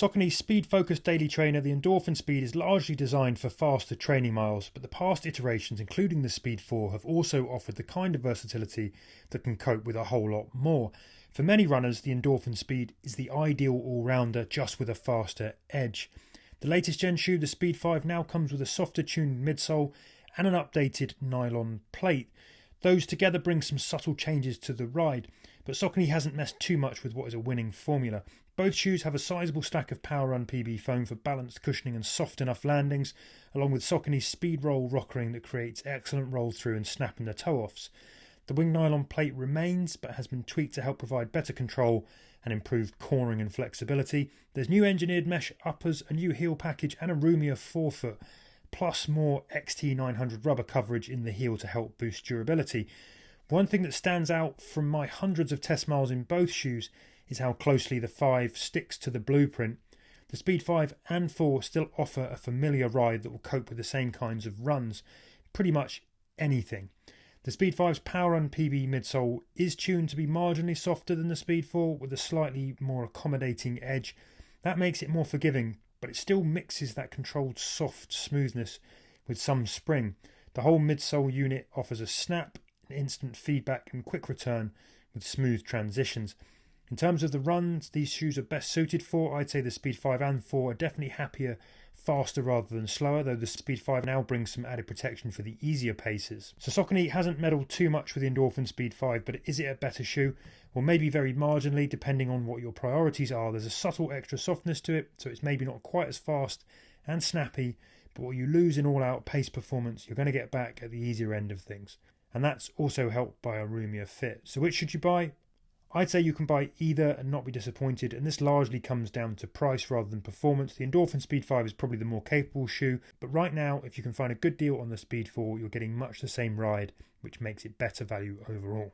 Saucony's speed-focused daily trainer, the Endorphin Speed, is largely designed for faster training miles, but the past iterations, including the Speed 4, have also offered the kind of versatility that can cope with a whole lot more. For many runners, the Endorphin Speed is the ideal all-rounder, just with a faster edge. The latest gen shoe, the Speed 5, now comes with a softer tuned midsole and an updated nylon plate. Those together bring some subtle changes to the ride, but Saucony hasn't messed too much with what is a winning formula. Both shoes have a sizable stack of Power Run PB foam for balanced cushioning and soft enough landings, along with Saucony's Speed Roll rockering that creates excellent roll through and snap in the toe-offs. The wing nylon plate remains, but has been tweaked to help provide better control and improved cornering and flexibility. There's new engineered mesh uppers, a new heel package and a roomier forefoot, plus more XT900 rubber coverage in the heel to help boost durability. One thing that stands out from my hundreds of test miles in both shoes is how closely the 5 sticks to the blueprint. The Speed 5 and 4 still offer a familiar ride that will cope with the same kinds of runs, pretty much anything. The Speed 5's Power Run PB midsole is tuned to be marginally softer than the Speed 4 with a slightly more accommodating edge. That makes it more forgiving, but it still mixes that controlled soft smoothness with some spring. The whole midsole unit offers a snap, instant feedback and quick return with smooth transitions. In terms of the runs these shoes are best suited for, I'd say the Speed 5 and 4 are definitely happier, faster rather than slower, though the Speed 5 now brings some added protection for the easier paces. So Saucony hasn't meddled too much with the Endorphin Speed 5, but is it a better shoe? Well, maybe very marginally, depending on what your priorities are. There's a subtle extra softness to it, so it's maybe not quite as fast and snappy, but what you lose in all-out pace performance, you're going to get back at the easier end of things. And that's also helped by a roomier fit. So which should you buy? I'd say you can buy either and not be disappointed, and this largely comes down to price rather than performance. The Endorphin Speed 5 is probably the more capable shoe, but right now, if you can find a good deal on the Speed 4, you're getting much the same ride, which makes it better value overall.